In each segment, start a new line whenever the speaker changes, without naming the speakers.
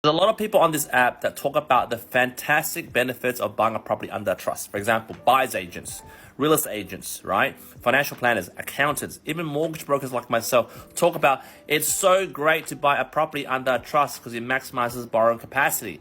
There's a lot of people on this app that talk about the fantastic benefits of buying a property under a trust. For example, buyer's agents, real estate agents, right? Financial planners, accountants, even mortgage brokers like myself talk about it's so great to buy a property under a trust because it maximizes borrowing capacity.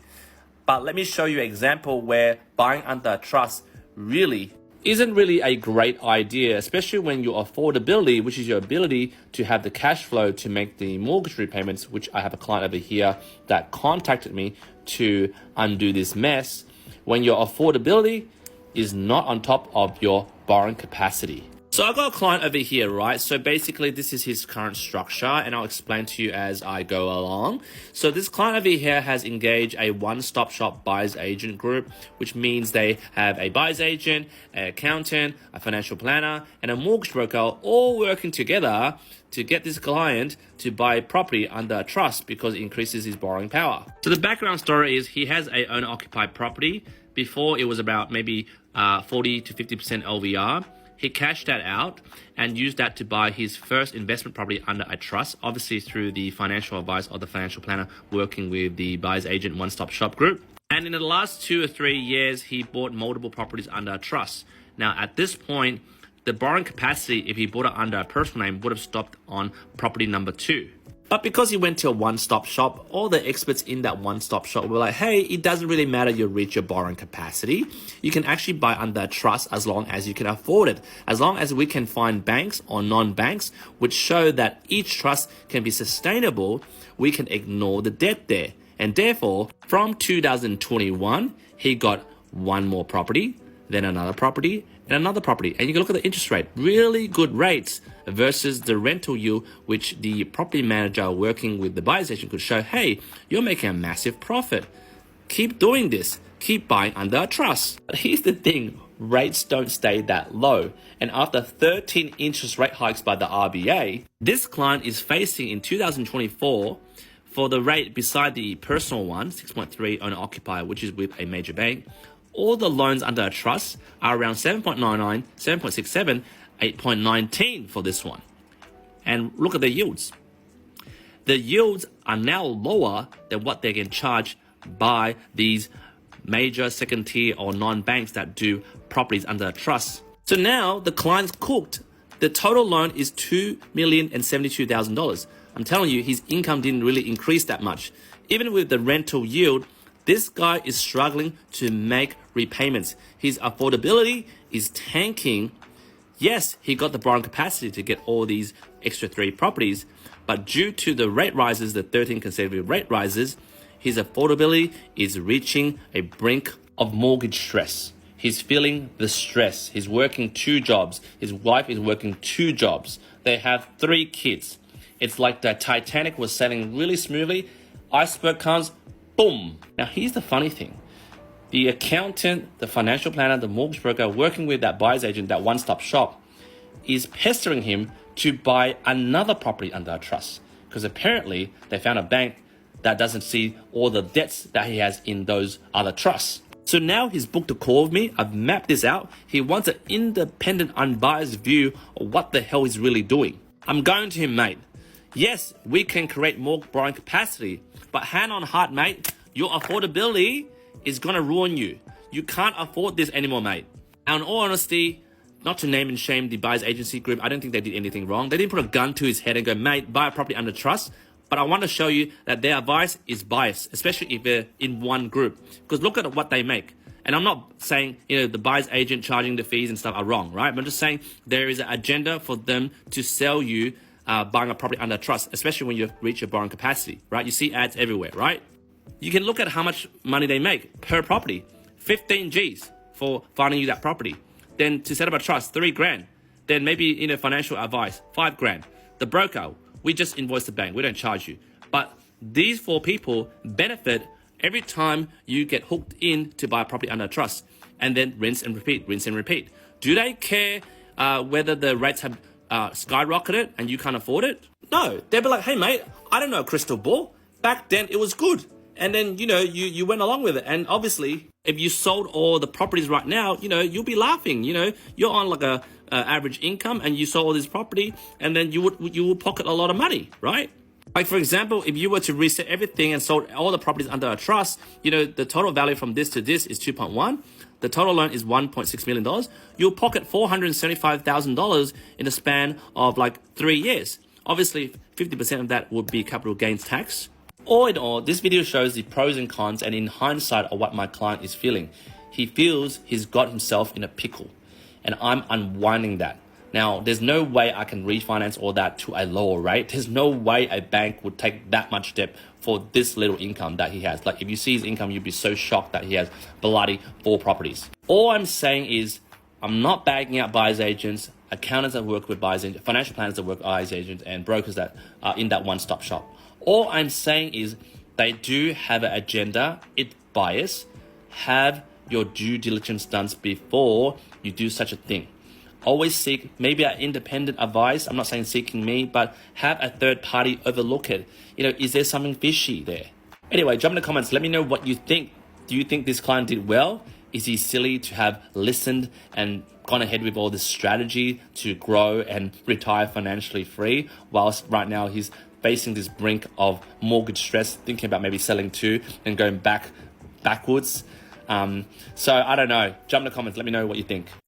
But let me show you an example where buying under a trust really isn't really a great idea, especially when your affordability, which is your ability to have the cash flow to make the mortgage repayments, which I have a client over here that contacted me to undo this mess, when your affordability is not on top of your borrowing capacity. So I've got a client over here, right? So basically this is his current structure and I'll explain to you as I go along. So this client over here has engaged a one-stop shop buyer's agent group, which means they have a buyer's agent, an accountant, a financial planner, and a mortgage broker all working together to get this client to buy property under a trust because it increases his borrowing power. So the background story is he has a owner-occupied property. Before it was about maybe 40 to 50% LVR. He cashed that out and used that to buy his first investment property under a trust, obviously through the financial advice of the financial planner working with the buyer's agent one-stop shop group. And in the last 2 or 3 years, he bought multiple properties under a trust. Now, at this point, the borrowing capacity, if he bought it under a personal name, would have stopped on property number 2. But because he went to a one-stop shop, all the experts in that one-stop shop were like, hey, it doesn't really matter you reach your borrowing capacity. You can actually buy under a trust as long as you can afford it. As long as we can find banks or non-banks which show that each trust can be sustainable, we can ignore the debt there. And therefore, from 2021, he got one more property, then another property, and another property. And you can look at the interest rate, really good rates versus the rental yield, which the property manager working with the buyer's agent could show, hey, you're making a massive profit. Keep doing this. Keep buying under a trust. But here's the thing, rates don't stay that low. And after 13 interest rate hikes by the RBA, this client is facing in 2024 for the rate beside the personal one, 6.3 owner occupier, which is with a major bank. All the loans under a trust are around 7.99, 7.67, 8.19 for this one. And look at the yields. The yields are now lower than what they can charge by these major second tier or non-banks that do properties under a trust. So now the client's cooked. The total loan is $2,072,000. I'm telling you, his income didn't really increase that much. Even with the rental yield, this guy is struggling to make repayments. His affordability is tanking. Yes, he got the borrowing capacity to get all these extra 3 properties, but due to the rate rises, the 13 consecutive rate rises, his affordability is reaching a brink of mortgage stress. He's feeling the stress. He's working 2 jobs. His wife is working 2 jobs. They have 3 kids. It's like the Titanic was sailing really smoothly. Iceberg comes, boom. Now, here's the funny thing. The accountant, the financial planner, the mortgage broker working with that buyer's agent, that one-stop shop, is pestering him to buy another property under a trust. Because apparently they found a bank that doesn't see all the debts that he has in those other trusts. So now he's booked a call with me. I've mapped this out. He wants an independent, unbiased view of what the hell he's really doing. I'm going to him, mate. Yes, we can create more borrowing capacity, but hand on heart, mate, your affordability is going to ruin you. You can't afford this anymore, mate. And in all honesty, not to name and shame the buyer's agency group, I don't think they did anything wrong. They didn't put a gun to his head and go, mate, buy a property under trust. But I want to show you that their advice is biased, especially if they're in one group. Because look at what they make. And I'm not saying, the buyer's agent charging the fees and stuff are wrong, right? I'm just saying there is an agenda for them to sell you buying a property under trust, especially when you reach your borrowing capacity, right? You see ads everywhere, right? You can look at how much money they make per property. 15 G's for finding you that property. Then to set up a trust, $3,000. Then maybe financial advice, $5,000. The broker, we just invoice the bank. We don't charge you. But these 4 people benefit every time you get hooked in to buy a property under trust. And then rinse and repeat, rinse and repeat. Do they care whether the rates have skyrocketed and you can't afford it? No. They'll be like, hey, mate, I don't know a crystal ball. Back then, it was good. And then, you went along with it. And obviously, if you sold all the properties right now, you'll be laughing. You're on like a average income and you sold all this property and then you would pocket a lot of money, right? Like, for example, if you were to reset everything and sold all the properties under a trust, the total value from this to this is 2.1. The total loan is $1.6 million. You'll pocket $475,000 in a span of like 3 years. Obviously, 50% of that would be capital gains tax. All in all, this video shows the pros and cons and in hindsight of what my client is feeling. He feels he's got himself in a pickle, and I'm unwinding that. Now, there's no way I can refinance all that to a lower rate. There's no way a bank would take that much debt for this little income that he has. Like, if you see his income, you'd be so shocked that he has bloody 4 properties. All I'm saying is, I'm not bagging out buyer's agents, accountants that work with buyer's agents, financial planners that work with buyer's agents, and brokers that are in that one-stop shop. All I'm saying is, they do have an agenda, it's bias. Have your due diligence done before you do such a thing. Always seek maybe an independent advice. I'm not saying seeking me, but have a third party overlook it. Is there something fishy there? Anyway, jump in the comments. Let me know what you think. Do you think this client did well? Is he silly to have listened and gone ahead with all this strategy to grow and retire financially free, whilst right now he's facing this brink of mortgage stress, thinking about maybe selling too and going backwards? So I don't know. Jump in the comments. Let me know what you think.